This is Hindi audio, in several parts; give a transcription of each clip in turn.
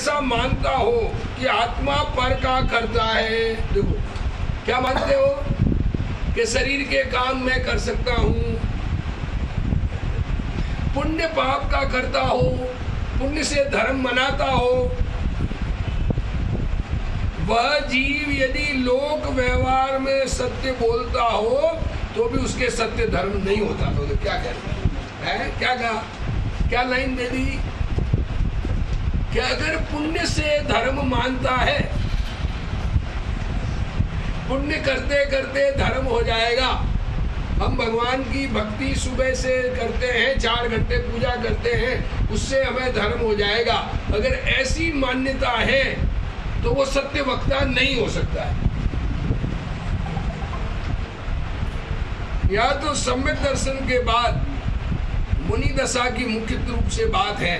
ऐसा मानता हो कि आत्मा पर का करता है। देखो क्या मानते हो कि शरीर के काम मैं कर सकता हूँ, पुण्य पाप का करता हो, पुण्य से धर्म मनाता हो। वह जीव यदि लोक व्यवहार में सत्य बोलता हो तो भी उसके सत्य धर्म नहीं होता। तो क्या कहते हैं, क्या कहा, क्या लाइन दे दी कि अगर पुण्य से धर्म मानता है, पुण्य करते करते धर्म हो जाएगा। हम भगवान की भक्ति सुबह से करते हैं, 4 घंटे पूजा करते हैं, उससे हमें धर्म हो जाएगा। अगर ऐसी मान्यता है तो वो सत्य वक्ता नहीं हो सकता है। या तो सम्यक दर्शन के बाद मुनि दशा की मुख्य रूप से बात है,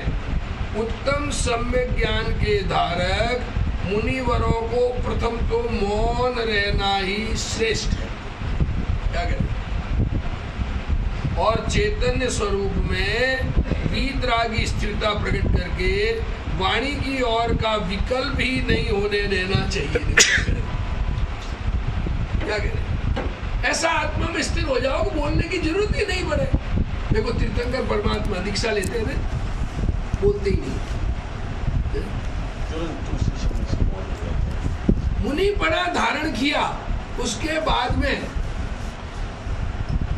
उत्तम सम्यक ज्ञान के धारक मुनिवरों को प्रथम तो मौन रहना ही श्रेष्ठ है। क्या कहते हैं? और चैतन्य स्वरूप में वीतरागी स्थिरता प्रकट करके वाणी की ओर का विकल्प ही नहीं होने देना चाहिए। क्या कह रहे? ऐसा आत्मा में स्थिर हो जाओ कि बोलने की जरूरत ही नहीं पड़े। देखो तीर्थंकर परमात्मा दीक्षा लेते हैं, बोलते ही नहीं। मुनि पड़ा धारण किया, उसके बाद में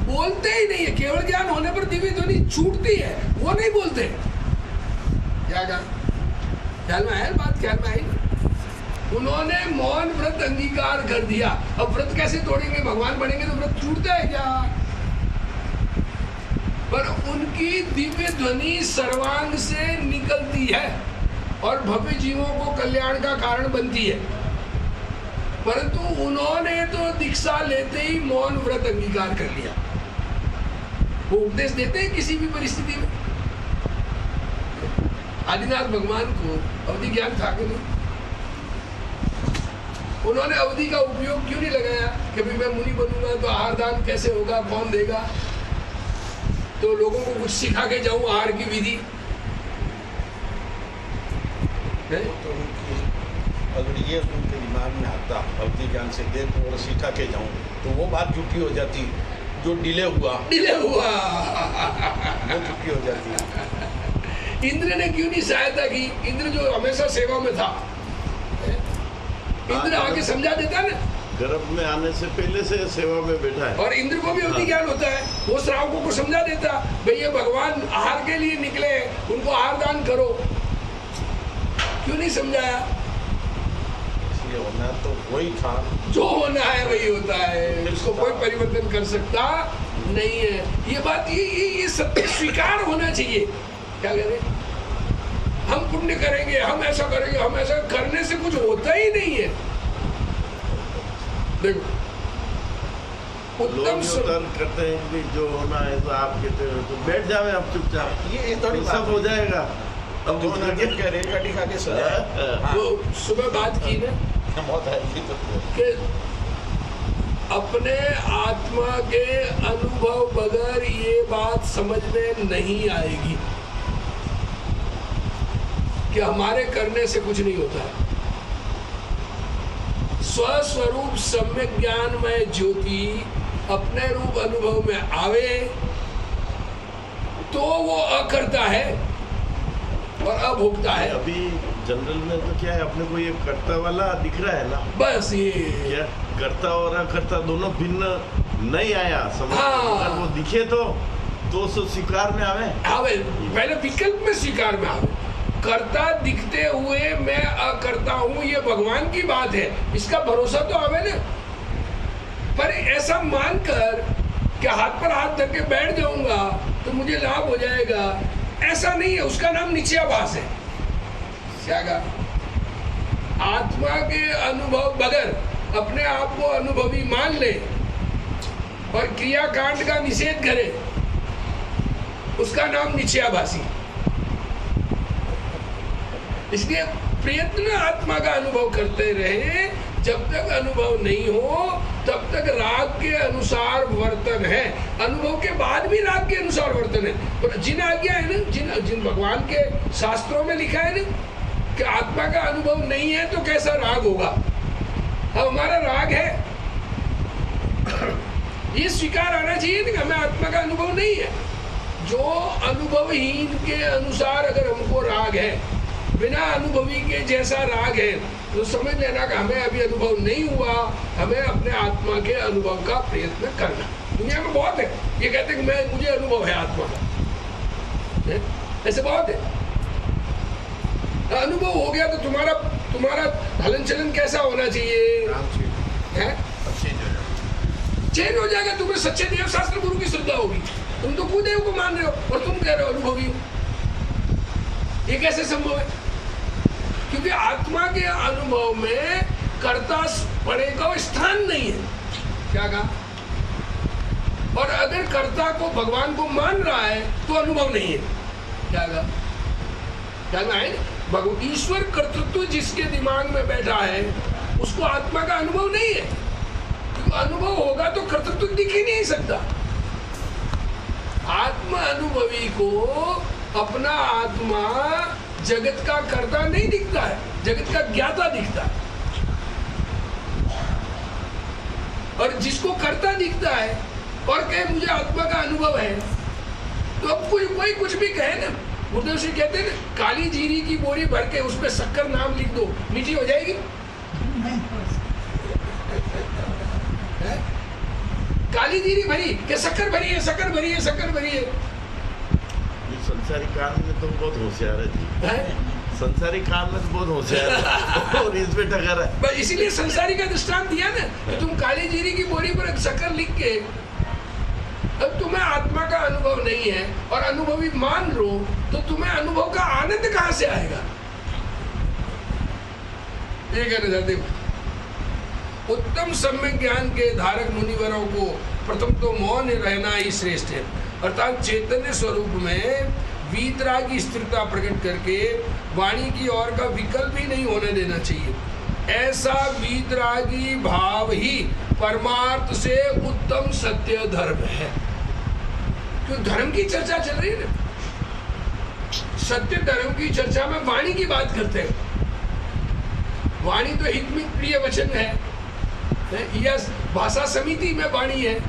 बोलते ही नहीं है। केवल ज्ञान होने पर दिव्य ध्वनि छूटती है, वो नहीं बोलते। क्या कहा? ख्याल में आया बात? ख्याल में आई? उन्होंने मौन व्रत अंगीकार कर दिया। अब व्रत कैसे तोड़ेंगे? भगवान बनेंगे तो व्रत छूटता है क्या? पर उनकी दिव्य ध्वनि सर्वांग से निकलती है और भव्य जीवों को कल्याण का कारण बनती है। परंतु उन्होंने तो दीक्षा लेते ही मौन व्रत अंगीकार कर लिया। वो उपदेश देते हैं किसी भी परिस्थिति में। आदिनाथ भगवान को अवधि ज्ञान था कि नहीं? उन्होंने अवधि का उपयोग क्यों नहीं लगाया कि भाई मैं मुनि बनूंगा तो आहार दान कैसे होगा, कौन देगा, तो लोगों को कुछ सिखा के जाऊं आहार की विधि। अगर ये उनके दिमाग में आता अवधि ज्ञान से दे और सिखा के जाऊं तो वो बात झूठी हो जाती। जो डिले हुआ वो झूठी हो जाती। इंद्र ने क्यों नहीं सहायता की? इंद्र जो हमेशा सेवा में था, इंद्र आके समझा देता ना। गर्भ में आने से पहले से सेवा में बैठा है। और इंद्र को भी अवधि ज्ञान होता है, वो श्रावकों को समझा देता, भाई ये भगवान आहार के लिए निकले, उनको आहार दान करो। क्यों नहीं समझाया? होना तो वही था, जो होना है वही होता है, उसको कोई परिवर्तन कर सकता नहीं है। ये बात ये सत्य स्वीकार होना चाहिए। क्या कह रहे? हम पुण्य करेंगे, हम ऐसा करेंगे, हम ऐसा करने से कुछ होता ही नहीं है। देखो उत्तम करते हैं कि जो होना है तो आप कहते हो तो बैठ जावे आप चुपचाप, ये थोड़ी तो सब हो जाएगा। अब रेलगाड़ी खा के वो सुबह बात की ना कि अपने आत्मा के अनुभव बगैर ये बात समझ में नहीं आएगी कि हमारे करने से कुछ नहीं होता है। स्वस्वरूप सम्यक ज्ञान में ज्योति अपने रूप अनुभव में आवे तो वो अकर्ता है और अभोक्ता है। अभी जनरल में तो क्या है, अपने को ये कर्ता वाला दिख रहा है ना, बस ये क्या कर्ता और अकर्ता दोनों भिन्न नहीं आया समझ। अगर वो दिखे तो स्वीकार में आवे पहले विकल्प में स्वीकार में आवे। कर्ता दिखते हुए मैं अकर्ता हूँ, ये भगवान की बात है, इसका भरोसा तो आवे ना। पर ऐसा मानकर कि हाथ पर हाथ धर के बैठ जाऊंगा तो मुझे लाभ हो जाएगा, ऐसा नहीं है। उसका नाम निश्चयाभास है। क्या कहा? आत्मा के अनुभव बगैर अपने आप को अनुभवी मान ले और क्रियाकांड का निषेध करे, उसका नाम निश्चयाभासी। इसलिए प्रयत्न आत्मा का अनुभव करते रहे। जब तक अनुभव नहीं हो तब तक राग के अनुसार वर्तन है, अनुभव के बाद भी राग के अनुसार वर्तन है। पर जिन आज्ञा है ना, जिन भगवान के शास्त्रों में लिखा है ना कि आत्मा का अनुभव नहीं है तो कैसा राग होगा? अब हमारा राग है, ये स्वीकार आना चाहिए ना कि हमें आत्मा का अनुभव नहीं है। जो अनुभवहीन के अनुसार अगर हमको राग है, बिना अनुभवी के जैसा राग है, तो समझ लेना कि हमें अभी अनुभव नहीं हुआ, हमें अपने आत्मा के अनुभव का प्रयत्न करना। दुनिया में बहुत है ये कहते हैं कि मुझे अनुभव है आत्मा का, ऐसे बहुत है। अनुभव हो गया तो तुम्हारा हलन चलन कैसा होना चाहिए? चेंज हो जाएगा। तुम्हें सच्चे देव शास्त्र गुरु की श्रद्धा होगी। तुम तो कुदेव को मान रहे हो और तुम कह रहे हो अनुभवी हो। ये कैसे संभव है? क्योंकि आत्मा के अनुभव में कर्ता पड़े का स्थान नहीं है। क्या कहा? और अगर कर्ता को भगवान को मान रहा है तो अनुभव नहीं है। क्या कहा? क्या है? ईश्वर कर्तृत्व जिसके दिमाग में बैठा है उसको आत्मा का अनुभव नहीं है। तो अनुभव होगा तो कर्तृत्व दिख ही नहीं सकता। आत्मा अनुभवी को अपना आत्मा जगत का कर्ता नहीं दिखता है, जगत का ज्ञाता दिखता है। और जिसको कर्ता दिखता है और कहे मुझे आत्मा का अनुभव है, तो अब कोई कुछ भी कहे ना, गुरुदेव श्री कहते हैं ना, काली जीरी की बोरी भर के उसमें शक्कर नाम लिख दो, मीठी हो जाएगी? काली जीरी भरी कि शक्कर भरी है, शक्कर भरी है, शक्कर भरी है। संसारी काम में तो बहुत होशियार है जी। संसारी काम में तो बहुत होशियार है और इसमें टकर है। इसीलिए संसारी का दृष्टांत दिया ना कि तुम काली जीरी की बोरी पर शक्कर लिख के, अब तुम्हें आत्मा का अनुभव नहीं है और अनुभवी मान लो, तो तुम्हें अनुभव का आनंद कहां से आएगा? ये कहना चाहते हो। उत्तम सम्यक ज्ञान के धारक मुनिवरों को प्रथम तो मौन रहना ही श्रेष्ठ है, अर्थात चैतन्य स्वरूप में वीतरागी स्थिरता प्रकट करके वाणी की ओर का विकल्प ही नहीं होने देना चाहिए। ऐसा वीतरागी भाव ही परमार्थ से उत्तम सत्य धर्म है। क्यों धर्म की चर्चा चल रही है ना, सत्य धर्म की चर्चा में वाणी की बात करते हैं। वाणी तो हितमित प्रिय वचन है, यह भाषा समिति में वाणी है।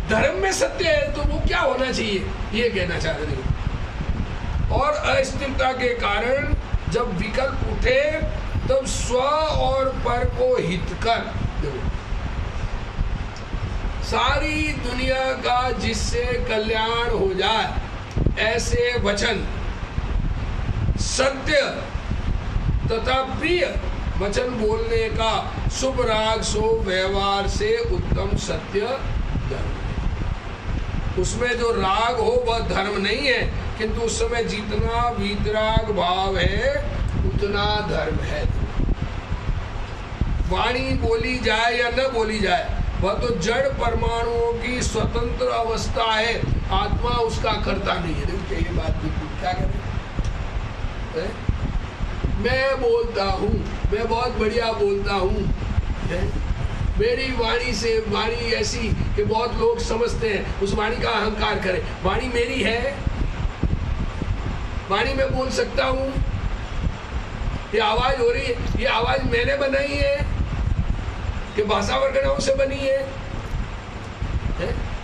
धर्म में सत्य है तो वो क्या होना चाहिए, ये कहना चाह रहे हैं। और अस्थिरता के कारण जब विकल्प उठे तब स्व और पर को हित कर, सारी दुनिया का जिससे कल्याण हो जाए ऐसे वचन, सत्य तथा प्रिय वचन बोलने का शुभ राग सो व्यवहार से उत्तम सत्य धर्म। उसमें जो राग हो वह धर्म नहीं है, किंतु उस समय जितना वीतराग भाव है उतना धर्म है। वाणी बोली जाए या न बोली जाए, वह तो जड़ परमाणुओं की स्वतंत्र अवस्था है, आत्मा उसका कर्ता नहीं है। देखिए ये बात बिल्कुल क्या करें, मैं बोलता हूँ, मैं बहुत बढ़िया बोलता हूँ, मेरी वाणी से, वाणी ऐसी कि बहुत लोग समझते हैं, उस वाणी का अहंकार करें। वाणी मेरी है, वाणी में बोल सकता हूँ, ये आवाज हो रही है, ये आवाज मैंने बनाई है कि भाषा वर्गणाओं से बनी है?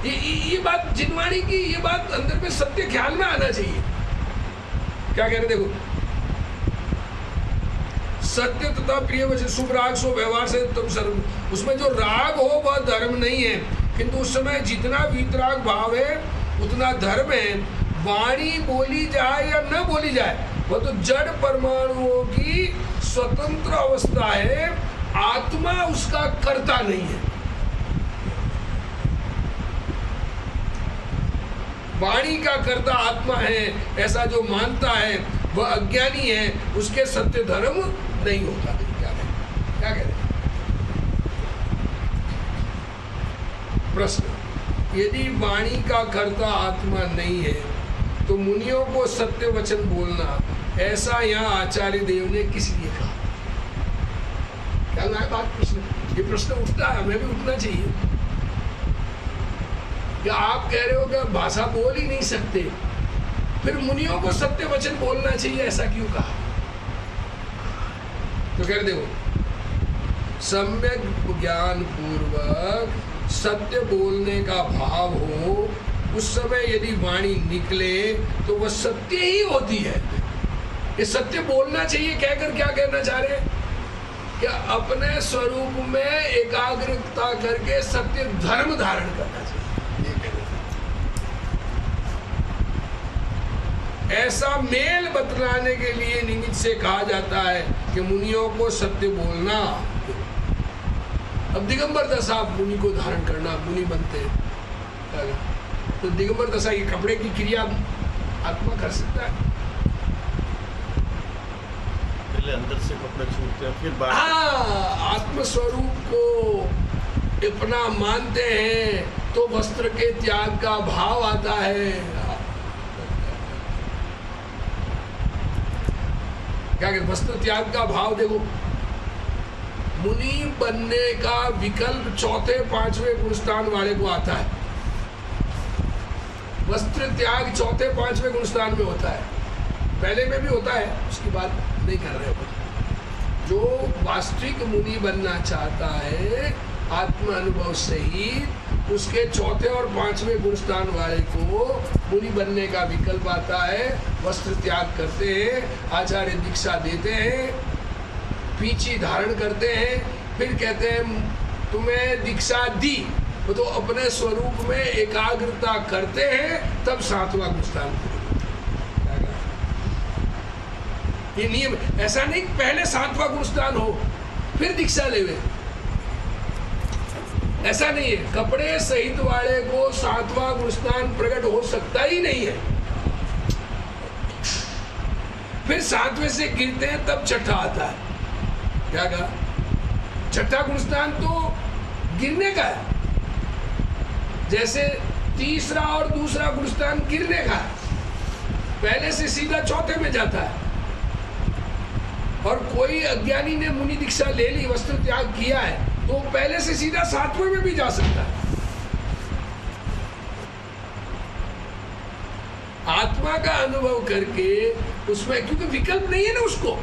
ये बात जिनवाणी की, ये बात अंदर में सत्य ख्याल में आना चाहिए। क्या कह रहे, देखो, सत्य तथा प्रिय वचन शुभ राग सो व्यवहार से तुम सर्व, उसमें जो राग हो वह धर्म नहीं है, किंतु उस समय जितना वीतराग भाव है उतना धर्म है। वाणी बोली जाए या न बोली जाए, वह तो जड़ परमाणुओं की स्वतंत्र अवस्था है, आत्मा उसका कर्ता नहीं है। वाणी का कर्ता आत्मा है, ऐसा जो मानता है वह अज्ञानी है, उसके सत्य धर्म नहीं होता। क्या कह रहे? प्रश्न, यदि वाणी का कर्ता आत्मा नहीं है तो मुनियों को सत्य वचन बोलना, ऐसा यहाँ आचार्य देव ने किस लिए कहा? क्या है बात? प्रश्न, ये प्रश्न उठता है, हमें भी उठना चाहिए। क्या आप कह रहे हो कि भाषा बोल ही नहीं सकते, फिर मुनियों को सत्य वचन बोलना चाहिए, ऐसा क्यों कहा? तो कह देखो, सम्यक ज्ञान पूर्वक सत्य बोलने का भाव हो, उस समय यदि वाणी निकले तो वह सत्य ही होती है। ये सत्य बोलना चाहिए कहकर क्या कहना चाह रहे हैं? कि अपने स्वरूप में एकाग्रता करके सत्य धर्म धारण करना चाहिए, ये कहना चाहिए। ऐसा मेल बतलाने के लिए निमित्त से कहा जाता है कि मुनियों को सत्य बोलना। अब दिगंबर दशा मुनि को धारण करना, मुनि बनते हैं, तो दिगंबर दशा ये कपड़े की क्रिया आत्मा कर सकता है। पहले अंदर से कपड़े छूटते हैं, फिर बाहर। हाँ, आत्म स्वरूप को अपना मानते हैं तो वस्त्र के त्याग का भाव आता है। क्या कहते, वस्त्र त्याग का भाव देखो, मुनि बनने का विकल्प चौथे पांचवें गुणस्थान वाले को आता है। वस्त्र त्याग चौथे पांचवें गुणस्थान में होता है, पहले में भी होता है, उसकी बात नहीं कर रहे हो। जो वास्तविक मुनि बनना चाहता है आत्म अनुभव सहित, उसके चौथे और पांचवें गुणस्थान वाले को मुनि बनने का विकल्प आता है। वस्त्र त्याग करते हैं, आचार्य दीक्षा देते हैं, पीछी धारण करते हैं, फिर कहते हैं तुम्हें दीक्षा दी, तो अपने स्वरूप में एकाग्रता करते हैं, तब सातवां गुणस्थान। ये नियम, ऐसा नहीं पहले सातवां गुणस्थान हो फिर दीक्षा लेवे, ऐसा नहीं है। कपड़े सहित वाले को सातवां गुणस्थान प्रकट हो सकता ही नहीं है। फिर सातवें से गिरते हैं तब छठा आता है। क्या कहा? छठा गुणस्थान तो गिरने का है, जैसे तीसरा और दूसरा गुणस्थान गिरने का है, पहले से सीधा चौथे में जाता है। और कोई अज्ञानी ने मुनि दीक्षा ले ली, वस्त्र त्याग किया है, तो पहले से सीधा सातवें में भी जा सकता है। आत्मा का अनुभव करके उसमें, क्योंकि विकल्प नहीं है ना, उसको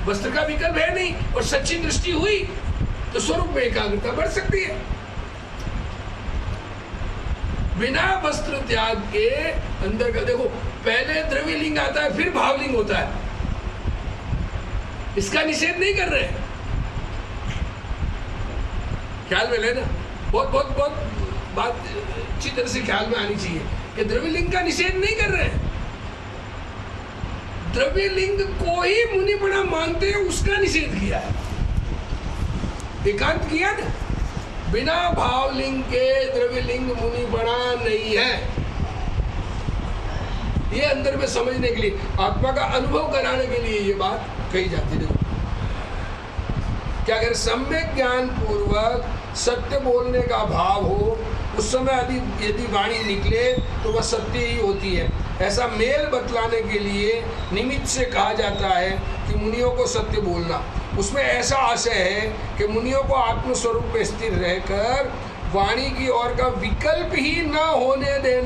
वस्त्र का विकल्प है नहीं, और सच्ची दृष्टि हुई तो स्वरूप में एकाग्रता बढ़ सकती है। बिना वस्त्र त्याग के अंदर का देखो, पहले द्रव्य लिंग आता है, फिर भावलिंग होता है, इसका निषेध नहीं कर रहे, ख्याल में लेना, बहुत बहुत बहुत बात अच्छी तरह से ख्याल में आनी चाहिए कि द्रव्य लिंग का निषेध नहीं कर रहे हैं। द्रव्य लिंग को ही मुनिपना मानते हैं, उसका निषेध किया है, एकांत किया ना। बिना भावलिंग के द्रव्य लिंग मुनिपना नहीं है। ये अंदर में समझने के लिए, आत्मा का अनुभव कराने के लिए ये बात कही जाती है। क्या अगर सम्यक ज्ञान पूर्वक सत्य बोलने का भाव हो, उस समय यदि वाणी निकले तो वह सत्य ही होती है। ऐसा मेल बतलाने के लिए निमित्त से कहा जाता है कि मुनियों को सत्य बोलना। उसमें ऐसा आशय है कि मुनियों को आत्मस्वरूप में स्थिर रहकर वाणी की ओर का विकल्प ही न होने देना।